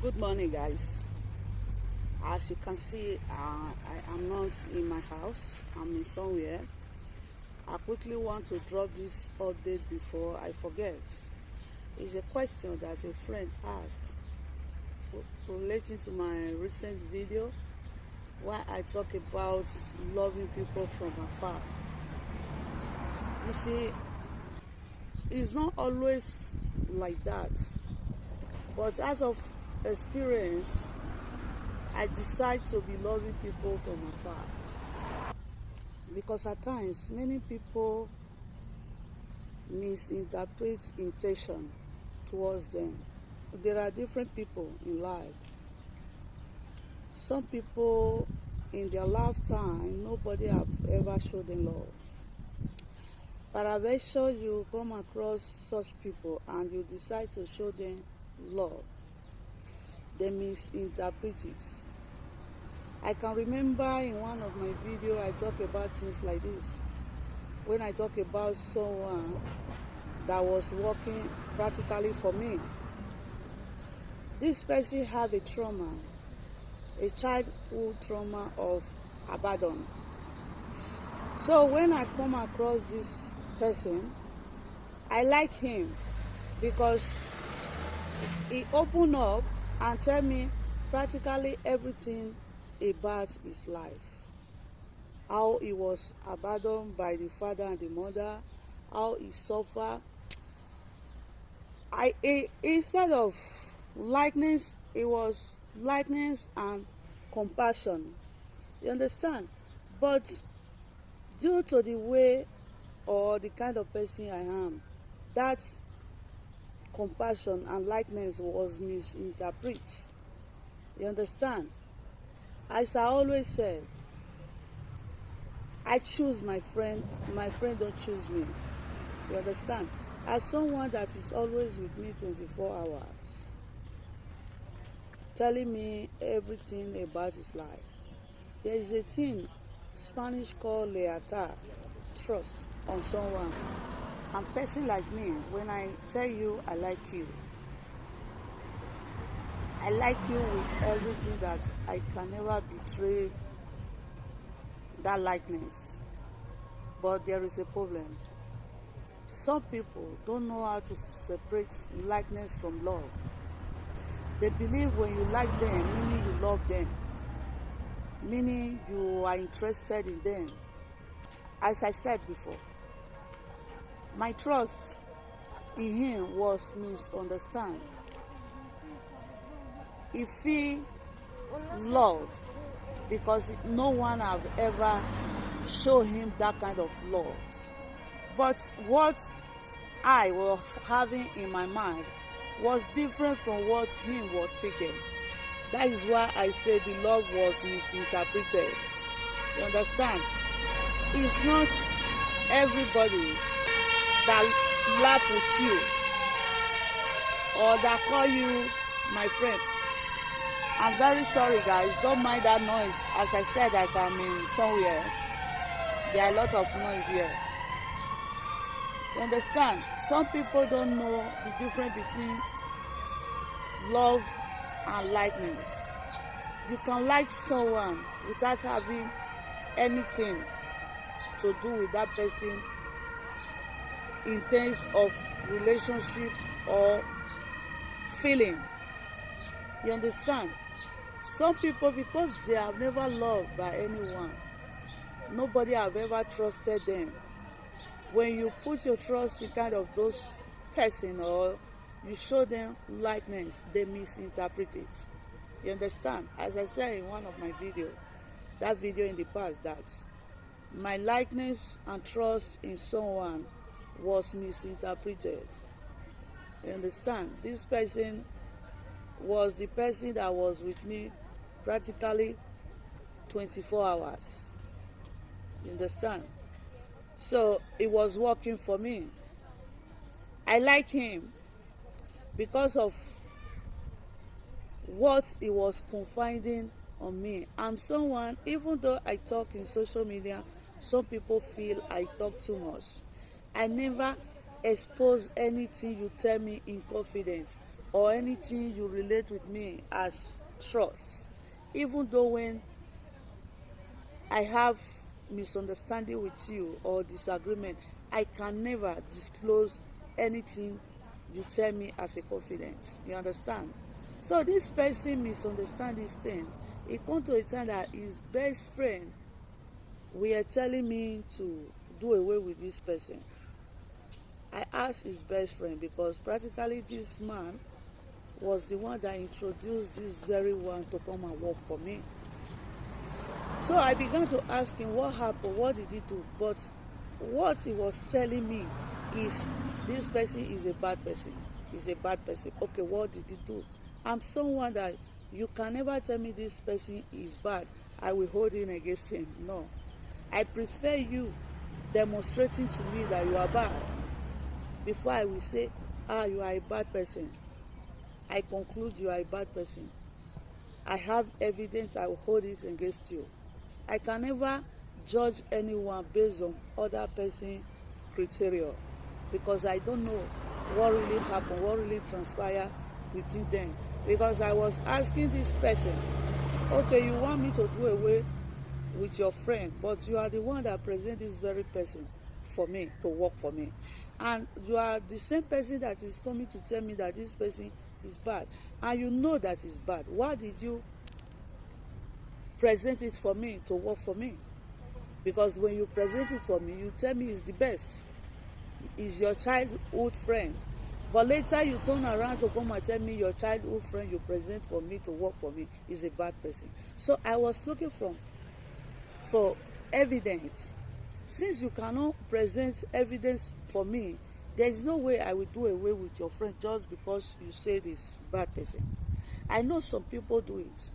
Good morning, guys. As you can see, I am not in my house. I'm in somewhere. I quickly want to drop this update before I forget. It's a question that a friend asked relating to my recent video where I talk about loving people from afar. You see, it's not always like that, but out of experience, I decide to be loving people from afar, because at times many people misinterpret intention towards them. There are different people in life. Some people in their lifetime, nobody have ever showed them love. But I bet sure you come across such people and you decide to show them love. They misinterpret it. I can remember in one of my videos I talk about things like this. When I talk about someone that was working practically for me, this person have a trauma, a childhood trauma of abandon. So when I come across this person, I like him because he opened up and tell me practically everything about his life. How he was abandoned by the father and the mother, how he suffered. Instead of likeness, it was likeness and compassion. You understand? But due to the way or the kind of person I am, that compassion and likeness was misinterpreted. You understand? As I always said, I choose my friend don't choose me. You understand? As someone that is always with me 24 hours, telling me everything about his life. There is a thing Spanish called likea, trust on someone. And person like me, when I tell you I like you with everything, that I can never betray that likeness. But there is a problem. Some people don't know how to separate likeness from love. They believe when you like them, meaning you love them, meaning you are interested in them. As I said before, my trust in him was misunderstood. He feel love because no one have ever shown him that kind of love. But what I was having in my mind was different from what he was taking. That is why I say the love was misinterpreted. You understand? It's not everybody that laugh with you or that call you my friend. I'm very sorry, guys. Don't mind that noise. As I said that I'm in somewhere. There are a lot of noise here. You understand? Some people don't know the difference between love and likeness. You can like someone without having anything to do with that person in terms of relationship or feeling. You understand? Some people, because they have never loved by anyone, nobody have ever trusted them. When you put your trust in kind of those person or you show them likeness, they misinterpret it. You understand? As I said in one of my videos, that video in the past, that my likeness and trust in someone was misinterpreted. You understand? This person was the person that was with me practically 24 hours. You understand? So it was working for me. I like him because of what he was confiding on me. I'm someone, even though I talk in social media, some people feel I talk too much. I never expose anything you tell me in confidence. or anything you relate with me as trust. Even though when I have misunderstanding with you or disagreement, I can never disclose anything you tell me as a confidence. You understand? So this person misunderstand this thing. It come to a time that his best friend were telling me to do away with this person. I asked his best friend because practically this man was the one that introduced this very one to come and work for me. So I began to ask him what happened, what did he do? But what he was telling me is this person is a bad person. Is a bad person. Okay, what did he do? I'm someone that you can never tell me this person is bad. I will hold it against him. No. I prefer you demonstrating to me that you are bad before I will say, you are a bad person. I conclude you are a bad person. I have evidence, I will hold it against you. I can never judge anyone based on other person's criteria because I don't know what really happened, what really transpired within them. Because I was asking this person, okay, you want me to do away with your friend, but you are the one that present this very person for me to work for me. And you are the same person that is coming to tell me that this person is bad. And you know that it's bad. Why did you present it for me to work for me? Because when you present it for me, you tell me it's the best. It's your childhood friend. But later you turn around to come and tell me your childhood friend you present for me to work for me is a bad person. So I was looking for evidence. Since you cannot present evidence for me, there is no way I will do away with your friend just because you say this bad person. I know some people do it.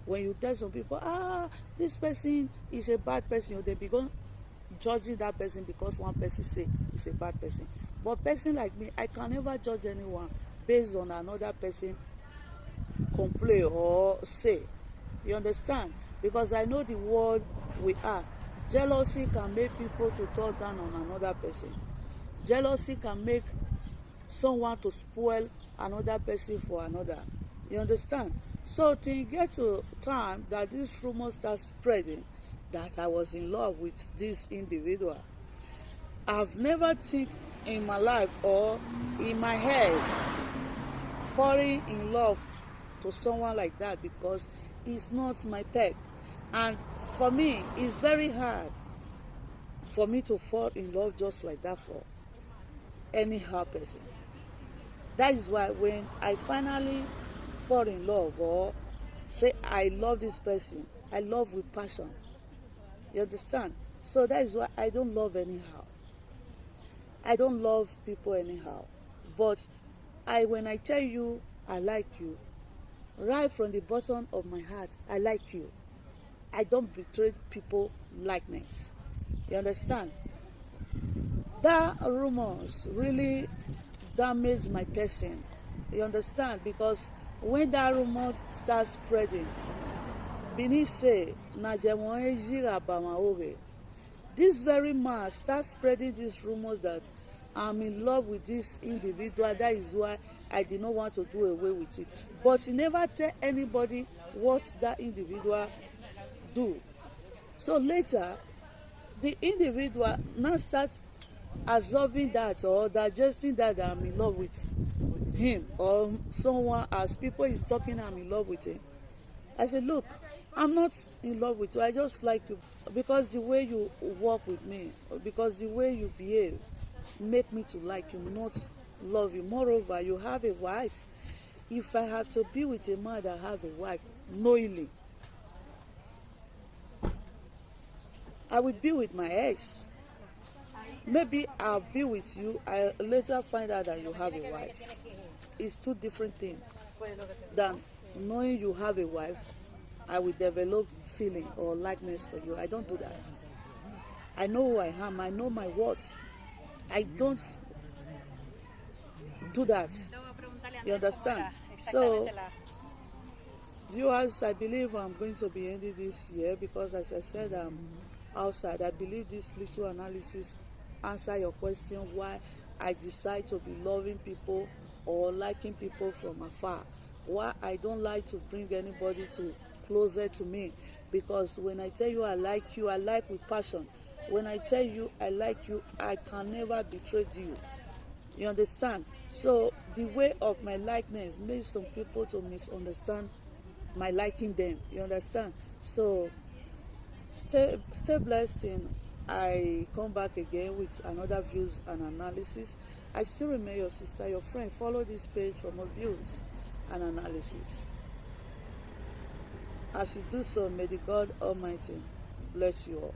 When you tell some people, this person is a bad person, they begin judging that person because one person say it's a bad person. But person like me, I can never judge anyone based on another person complain or say. You understand? Because I know the world we are. Jealousy can make people to talk down on another person. Jealousy can make someone to spoil another person for another. You understand? So till get to time that this rumor starts spreading that I was in love with this individual, I've never think in my life or in my head falling in love to someone like that because it's not my peg. And for me, it's very hard for me to fall in love just like that for anyhow person. That is why when I finally fall in love or say I love this person, I love with passion. You understand? So that is why I don't love anyhow. I don't love people anyhow. But when I tell you I like you, right from the bottom of my heart, I like you. I don't betray people likeness. You understand? That rumors really damage my person. You understand? Because when that rumor starts spreading, Bini say, this very man starts spreading these rumors that I'm in love with this individual. That is why I did not want to do away with it. But he never tell anybody what that individual do. So later, the individual now starts absorbing that or digesting that I'm in love with him or someone. As people is talking, I'm in love with him. I said, look, I'm not in love with you. I just like you because the way you walk with me, because the way you behave, make me to like you, not love you. Moreover, you have a wife. If I have to be with a man that have a wife, knowingly, I will be with my ex. Maybe I'll be with you. I later find out that you have a wife. It's two different things than knowing you have a wife. I will develop feeling or likeness for you. I don't do that. I know who I am. I know my words. I don't do that. You understand? So, viewers, I believe I'm going to be ending this year because, as I said, I'm outside. I believe this little analysis answer your question why I decide to be loving people or liking people from afar. Why I don't like to bring anybody to closer to me, because when I tell you I like you, I like with passion. When I tell you I like you, I can never betray you. You understand? So the way of my likeness makes some people to misunderstand my liking them. You understand? So stay blessed in I come back again with another views and analysis. I still remain your sister, your friend. Follow this page for more views and analysis. As you do so, may the God Almighty bless you all.